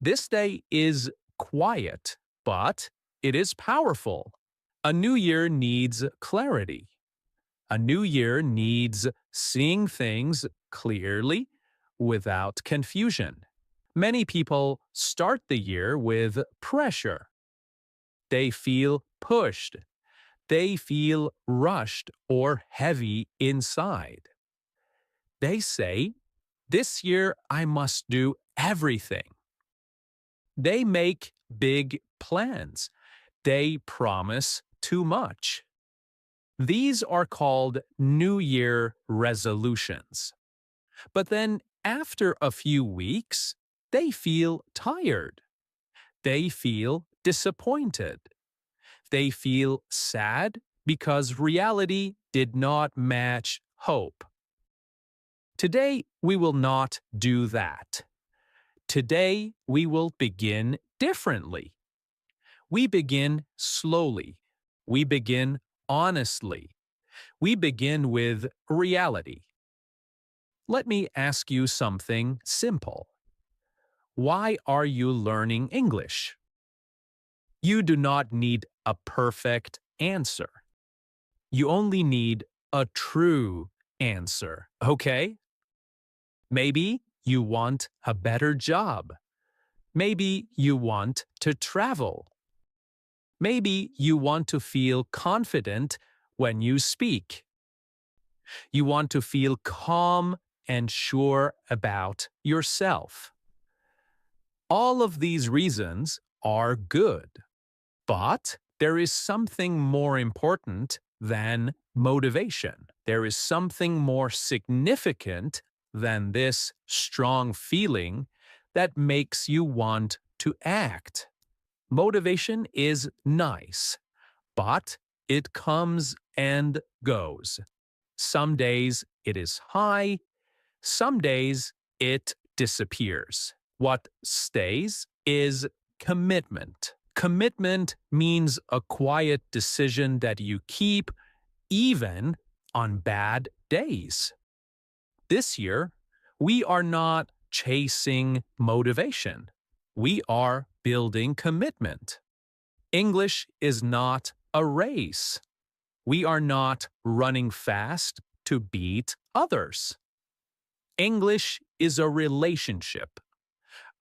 This day is quiet, but it is powerful. A new year needs clarity. A new year needs seeing things clearly without confusion. Many people start the year with pressure. They feel pushed. They feel rushed or heavy inside. They say, "This year I must do everything." They make big plans. They promise too much. These are called New Year resolutions. But then, after a few weeks, they feel tired. They feel disappointed. They feel sad because reality did not match hope. Today, we will not do that. Today, we will begin differently. We begin slowly. We begin honestly. We begin with reality. Let me ask you something simple. Why are you learning English? You do not need a perfect answer. You only need a true answer, okay? Maybe you want a better job. Maybe you want to travel. Maybe you want to feel confident when you speak. You want to feel calm and sure about yourself. All of these reasons are good, but there is something more important than motivation. There is something more significant than this strong feeling that makes you want to act. Motivation is nice, but it comes and goes. Some days it is high, some days it disappears. What stays is commitment. Commitment means a quiet decision that you keep even on bad days. This year, we are not chasing motivation. We are building commitment. English is not a race. We are not running fast to beat others. English is a relationship.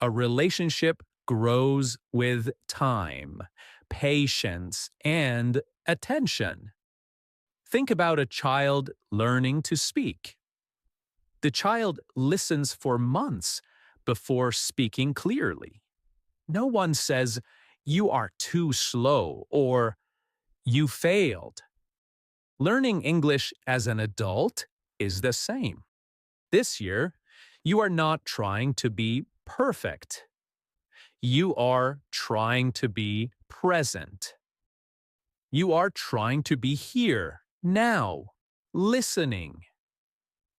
A relationship grows with time, patience, and attention. Think about a child learning to speak. The child listens for months before speaking clearly. No one says, "You are too slow," or "You failed." Learning English as an adult is the same. This year, you are not trying to be perfect. You are trying to be present. You are trying to be here, now, listening.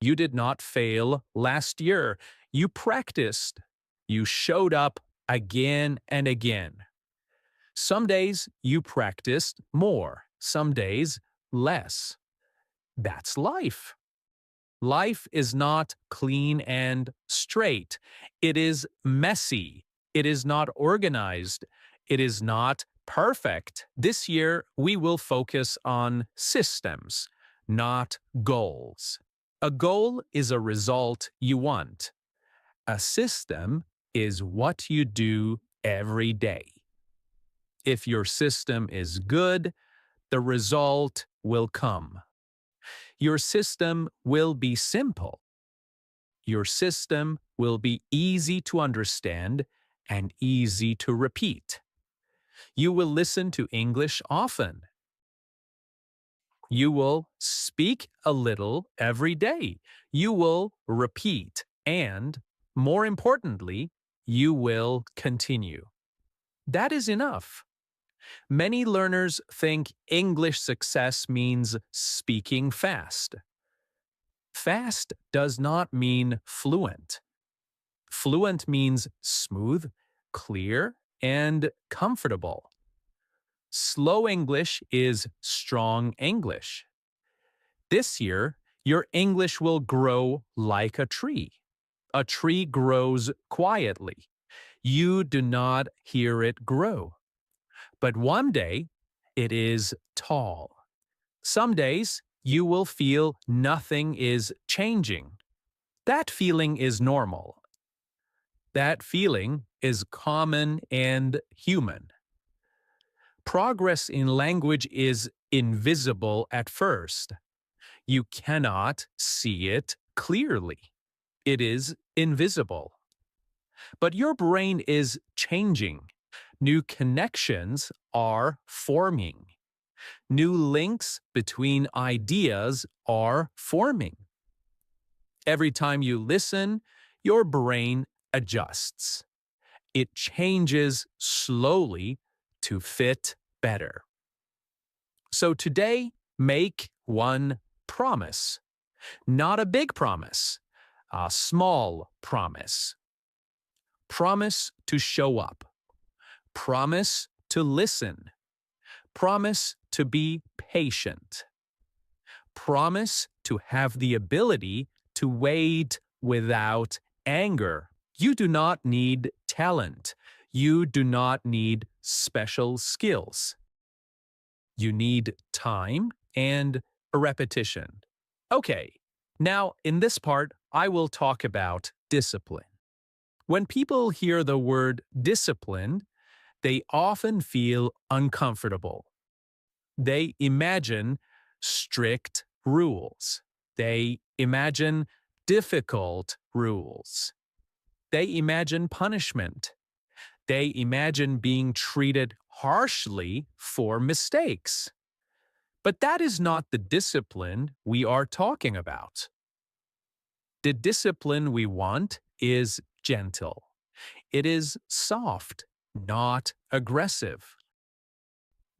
You did not fail last year. You practiced. You showed up again and again. Some days you practiced more, some days less. That's life. Life is not clean and straight. It is messy. It is not organized. It is not perfect. This year, we will focus on systems, not goals. A goal is a result you want. A system is what you do every day. If your system is good, the result will come. Your system will be simple. Your system will be easy to understand and easy to repeat. You will listen to English often. You will speak a little every day. You will repeat and, more importantly, you will continue. That is enough. Many learners think English success means speaking fast. Fast does not mean fluent. Fluent means smooth, clear, and comfortable. Slow English is strong English. This year, your English will grow like a tree. A tree grows quietly. You do not hear it grow. But one day, it is tall. Some days, you will feel nothing is changing. That feeling is normal. That feeling is common and human. Progress in language is invisible at first. You cannot see it clearly. It is invisible. But your brain is changing. New connections are forming. New links between ideas are forming. Every time you listen, your brain adjusts. It changes slowly to fit better. So today, make one promise. Not a big promise, a small promise. Promise to show up. Promise to listen. Promise to be patient. Promise to have the ability to wait without anger. You do not need talent. You do not need special skills. You need time and a repetition. Okay, now in this part, I will talk about discipline. When people hear the word discipline, they often feel uncomfortable. They imagine strict rules. They imagine difficult rules. They imagine punishment. They imagine being treated harshly for mistakes. But that is not the discipline we are talking about. The discipline we want is gentle. It is soft, not aggressive.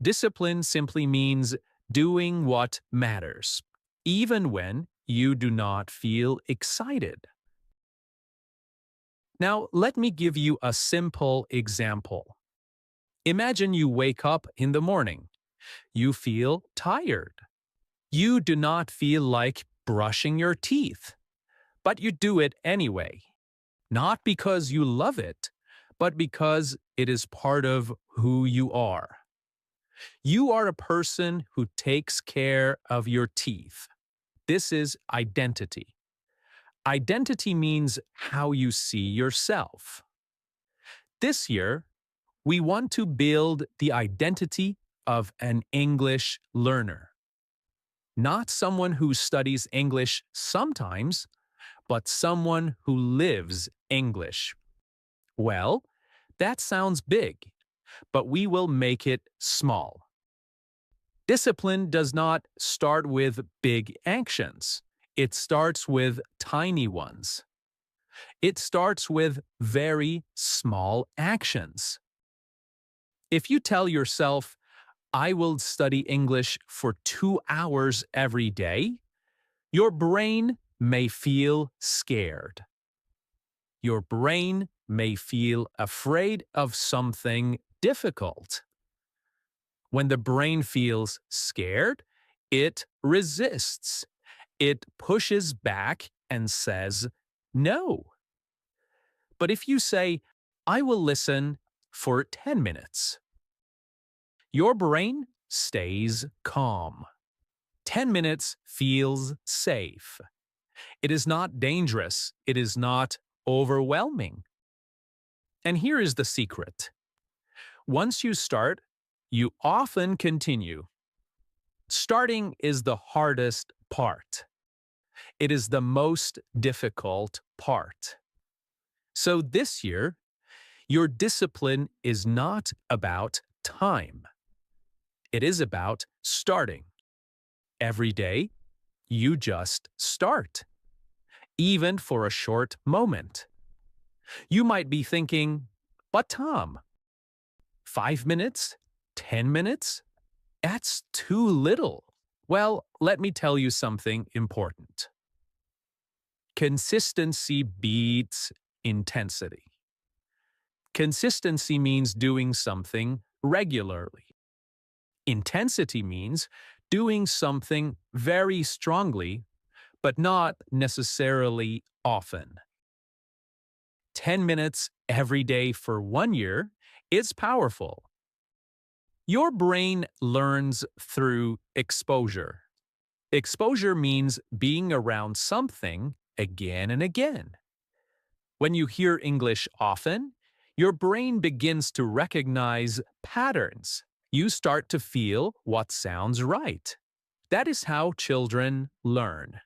Discipline simply means doing what matters, even when you do not feel excited. Now, let me give you a simple example. Imagine you wake up in the morning. You feel tired. You do not feel like brushing your teeth, but you do it anyway. Not because you love it, but because it is part of who you are. You are a person who takes care of your teeth. This is identity. Identity means how you see yourself. This year, we want to build the identity of an English learner. Not someone who studies English sometimes, but someone who lives English. Well, that sounds big, but we will make it small. Discipline does not start with big actions. It starts with tiny ones. It starts with very small actions. If you tell yourself, I will study English for 2 hours every day, your brain may feel scared. Your brain may feel afraid of something difficult. When the brain feels scared, it resists. It pushes back and says, no. But if you say, I will listen for 10 minutes, your brain stays calm. 10 minutes feels safe. It is not dangerous. It is not overwhelming. And here is the secret. Once you start, you often continue. Starting is the hardest part. It is the most difficult part. So this year, your discipline is not about time. It is about starting. Every day, you just start, even for a short moment. You might be thinking, but Tom, 5 minutes? 10 minutes? That's too little. Well, let me tell you something important. Consistency beats intensity. Consistency means doing something regularly. Intensity means doing something very strongly, but not necessarily often. 10 minutes every day for 1 year is powerful. Your brain learns through exposure. Exposure means being around something again and again. When you hear English often, your brain begins to recognize patterns. You start to feel what sounds right. That is how children learn.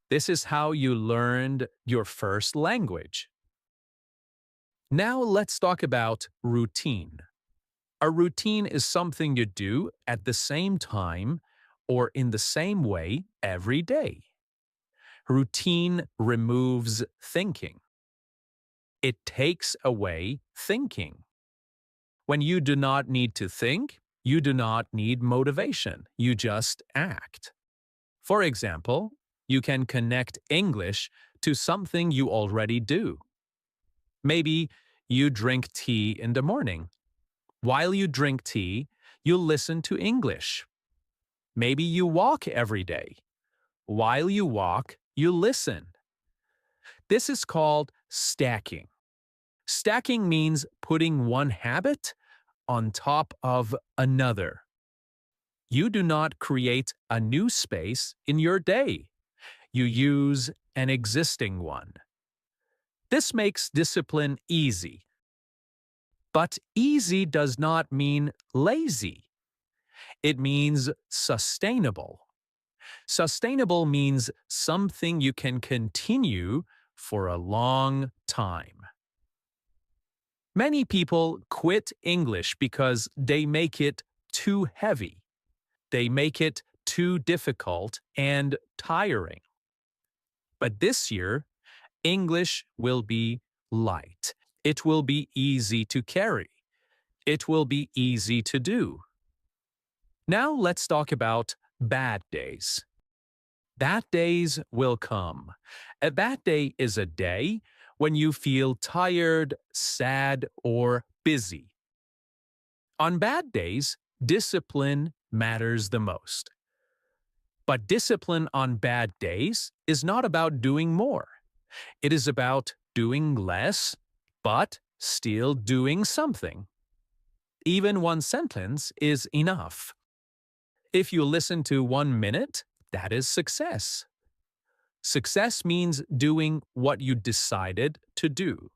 This is how you learned your first language. Now let's talk about routine. A routine is something you do at the same time or in the same way every day. Routine removes thinking. It takes away thinking. When you do not need to think, you do not need motivation. You just act. For example, you can connect English to something you already do. Maybe you drink tea in the morning. While you drink tea, you listen to English. Maybe you walk every day. While you walk, you listen. This is called stacking. Stacking means putting one habit on top of another. You do not create a new space in your day. You use an existing one. This makes discipline easy. But easy does not mean lazy. It means sustainable. Sustainable means something you can continue for a long time. Many people quit English because they make it too heavy. They make it too difficult and tiring. But this year, English will be light. It will be easy to carry. It will be easy to do. Now let's talk about bad days. Bad days will come. A bad day is a day when you feel tired, sad, or busy. On bad days, discipline matters the most. But discipline on bad days is not about doing more. It is about doing less, but still doing something. Even one sentence is enough. If you listen to 1 minute, that is success. Success means doing what you decided to do.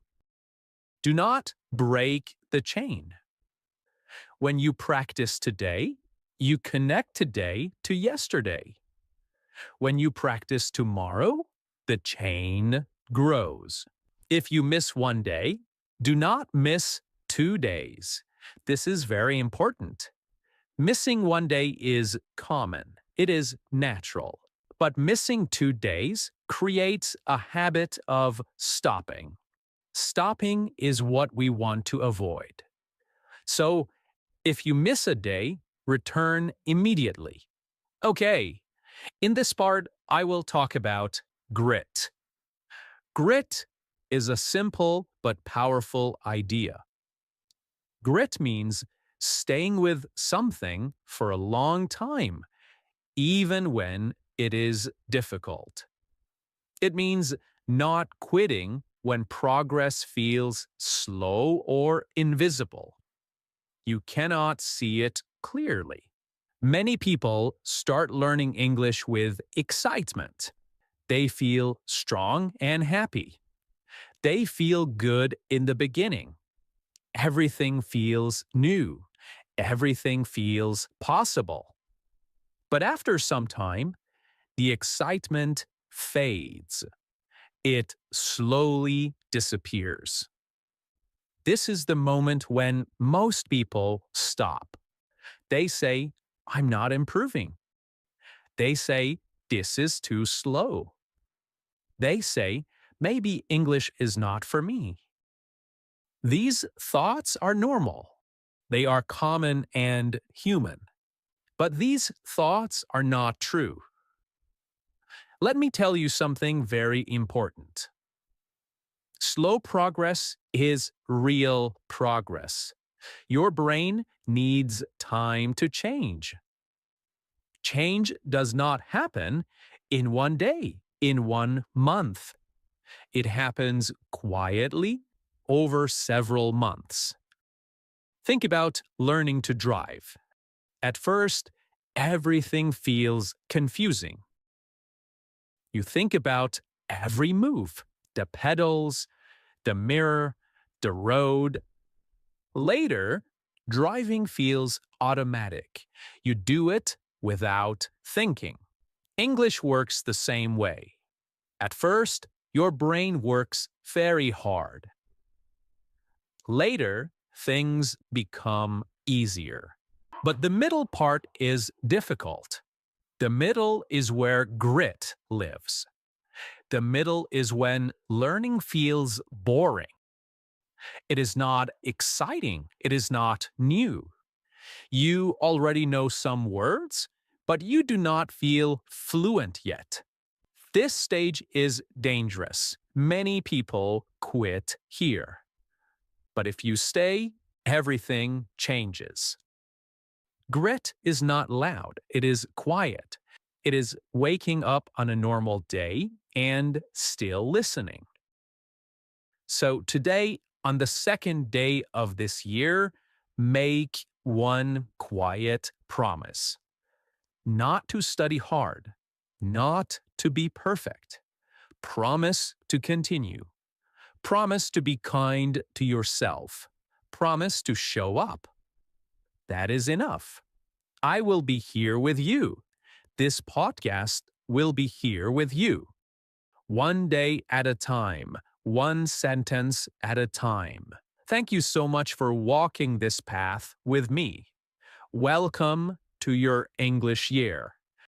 Do not break the chain. When you practice today, you connect today to yesterday. When you practice tomorrow, the chain grows. If you miss 1 day, do not miss 2 days. This is very important. Missing 1 day is common. It is natural. But missing 2 days creates a habit of stopping. Stopping is what we want to avoid. So, if you miss a day, return immediately. Okay, in this part, I will talk about grit. Grit is a simple but powerful idea. Grit means staying with something for a long time, even when it is difficult. It means not quitting when progress feels slow or invisible. You cannot see it clearly. Many people start learning English with excitement. They feel strong and happy. They feel good in the beginning. Everything feels new. Everything feels possible. But after some time, the excitement fades. It slowly disappears. This is the moment when most people stop. They say, I'm not improving. They say, this is too slow. They say, maybe English is not for me. These thoughts are normal. They are common and human. But these thoughts are not true. Let me tell you something very important. Slow progress is real progress. Your brain needs time to change. Change does not happen in 1 day, in 1 month. It happens quietly over several months. Think about learning to drive. At first, everything feels confusing. You think about every move, the pedals, the mirror, the road. Later, driving feels automatic. You do it without thinking. English works the same way. At first, your brain works very hard. Later, things become easier. But the middle part is difficult. The middle is where grit lives. The middle is when learning feels boring. It is not exciting. It is not new. You already know some words, but you do not feel fluent yet. This stage is dangerous. Many people quit here. But if you stay, everything changes. Grit is not loud. It is quiet. It is waking up on a normal day and still listening. So today, on the second day of this year, make one quiet promise. Not to study hard. Not to be perfect. Promise to continue. Promise to be kind to yourself. Promise to show up. That is enough. I will be here with you. This podcast will be here with you. One day at a time, one sentence at a time. Thank you so much for walking this path with me. Welcome to your English year.